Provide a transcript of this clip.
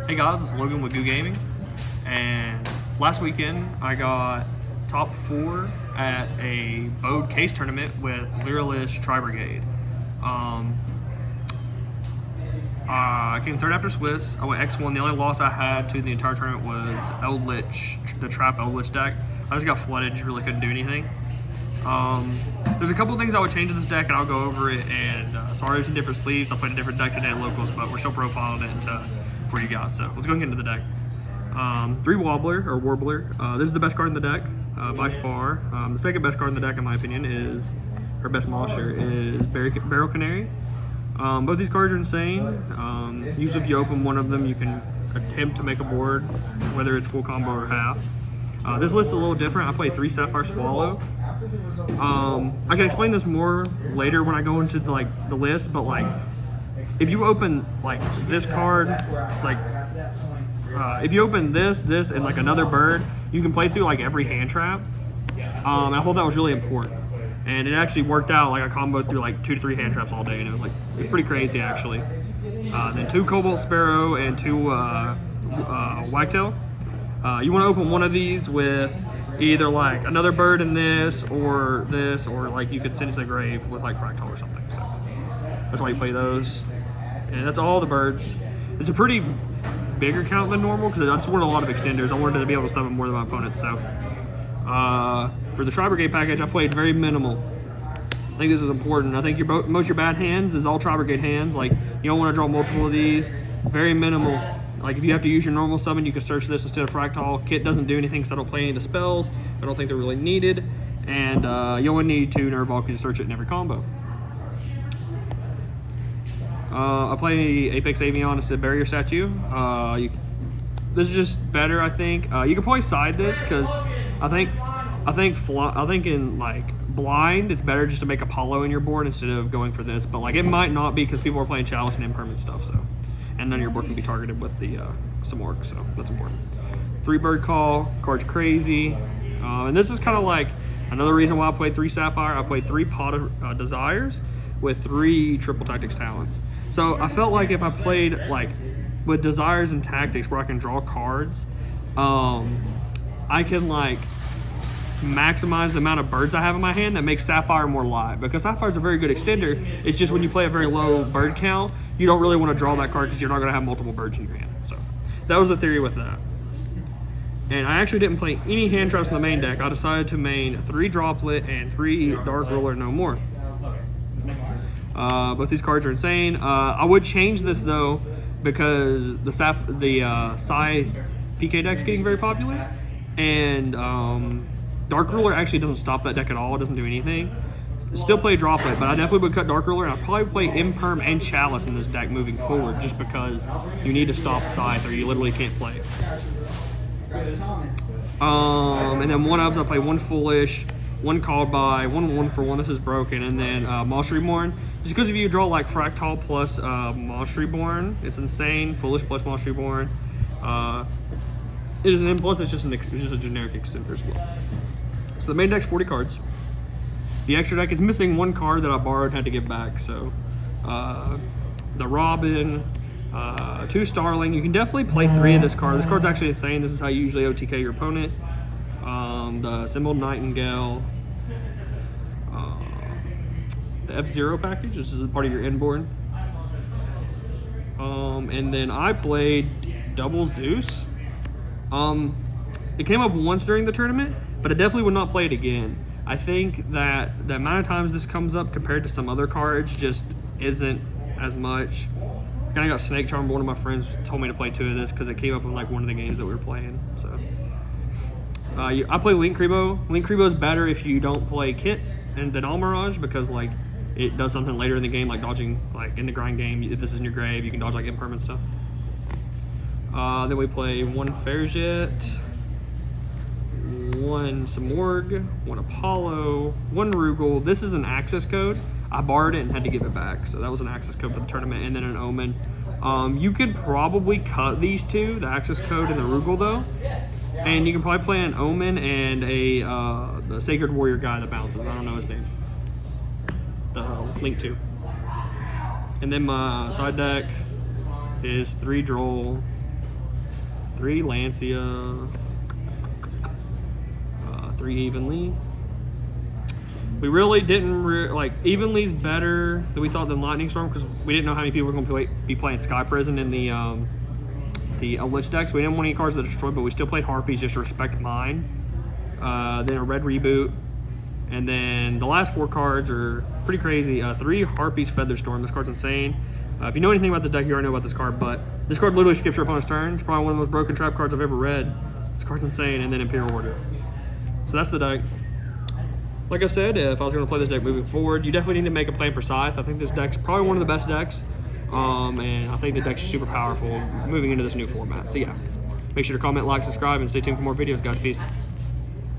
Hey guys, it's Logan with Goo Gaming, and last weekend I got top 4 at a BODE case tournament with eldlich Brigade. I came third after Swiss. I went X1. The only loss I had to the entire tournament was eldlich, the trap eldlich deck. I just got flooded, just really couldn't do anything. There's a couple things I would change in this deck, and I'll go over it. And sorry, there's some different sleeves. I played a different deck today at locals, but we're still profiling it for you guys. So let's go and get into the deck. 3 Warbler. This is the best card in the deck by far. The second best card in the deck, in my opinion, is her best Mosher is Barrel Canary. Both these cards are insane. Usually if you open one of them, you can attempt to make a board, whether it's full combo or half. This list is a little different. I play 3 Sapphire Swallow. I can explain this more later when I go into the list, but if you open this card, if you open this, and another bird, you can play through every hand trap. And I thought that was really important. And it actually worked out. I comboed through 2 to 3 hand traps all day, and it was pretty crazy actually. Then 2 Cobalt Sparrow and 2 Wagtail. You want to open one of these with either another bird in this, or you could send it to the grave with Fractal or something. So that's why you play those. And that's all the birds. It's a pretty bigger count than normal because I just wanted a lot of extenders. I wanted to be able to summon more than my opponents. So for the Brigade package, I played very minimal. I think this is important. I think most of your bad hands is all Brigade hands. You don't want to draw multiple of these. Very minimal. If you have to use your normal summon, you can search this instead of Fractal. Kit doesn't do anything because I don't play any of the spells. I don't think they're really needed. And you only need 2 Nerve Ball because you search it in every combo. I play Apex Avion instead of Barrier Statue. This is just better, I think. You can probably side this because I think in blind, it's better just to make Apollo in your board instead of going for this. But it might not be because people are playing Chalice and impermanent stuff. So, and none of your board can be targeted with the some orc. So that's important. 3 Bird Call. Card's crazy. And this is kind of another reason why I played 3 Sapphire. I played 3 Pot of Desires with 3 Triple Tactics Talents. So I felt if I played with Desires and Tactics where I can draw cards, I can maximize the amount of birds I have in my hand that makes Sapphire more live. Because Sapphire's a very good extender. It's just when you play a very low bird count, you don't really want to draw that card because you're not going to have multiple birds in your hand. So that was the theory with that. And I actually didn't play any hand traps in the main deck. I decided to main 3 Droplet and 3 Dark Ruler No More. Both these cards are insane. I would change this though because the Scythe PK deck's getting very popular, and Dark Ruler actually doesn't stop that deck at all. It doesn't do anything. Still play Droplet, but I definitely would cut Dark Ruler, and I'd probably play Imperm and Chalice in this deck moving forward, just because you need to stop Scythe or you literally can't play it. And then 1 Ubs, I play 1 Foolish, 1 Called By, 1 for 1. This is broken, and then Monster Reborn. Just because if you draw Fractal plus Monster Reborn, it's insane. Foolish plus Monster Reborn. It is an plus. It's just a generic extender as well. So the main deck's 40 cards. The extra deck is missing 1 card that I borrowed and had to give back. So the Robin, 2 Starling. You can definitely play 3 of this card. This card's actually insane. This is how you usually OTK your opponent. The Assembled Nightingale. The F-Zero package. This is part of your inboard. And then I played Double Zeus. It came up once during the tournament, but I definitely would not play it again. I think that the amount of times this comes up compared to some other cards just isn't as much. I kind of got Snake Charm, but one of my friends told me to play 2 of this because it came up in one of the games that we were playing. So I play Link Kribo. Link Kribo is better if you don't play Kit and then All Mirage because it does something later in the game, dodging in the grind game. If this is in your grave, you can dodge impermanent stuff. Then we play 1 Fairjet, 1 Samorg, 1 Apollo, 1 Rugal. This is an access code. I borrowed it and had to give it back, so that was an access code for the tournament. And then an Omen. You could probably cut these 2, the access code and the Rugal though, and you can probably play an Omen and the Sacred Warrior guy that bounces. I don't know his name. The Link 2. And then my side deck is 3 Droll, 3 Lancia, 3 Evenly. We really didn't like Evenly's better than we thought than Lightning Storm because we didn't know how many people were going to be playing Sky Prison in the eldlich decks. We didn't want any cards that destroyed, but we still played Harpies just to respect mine. Then a red reboot, and then the last 4 cards are pretty crazy. 3 Harpies Featherstorm. This card's insane. If you know anything about this deck, you already know about this card, but this card literally skips your opponent's turn. It's probably one of the most broken trap cards I've ever read. This card's insane, and then Imperial Order. So that's the deck. Like I said, if I was going to play this deck moving forward, you definitely need to make a plan for Scythe. I think this deck's probably one of the best decks, and I think the deck's super powerful moving into this new format. So yeah, make sure to comment, like, subscribe, and stay tuned for more videos, guys. Peace.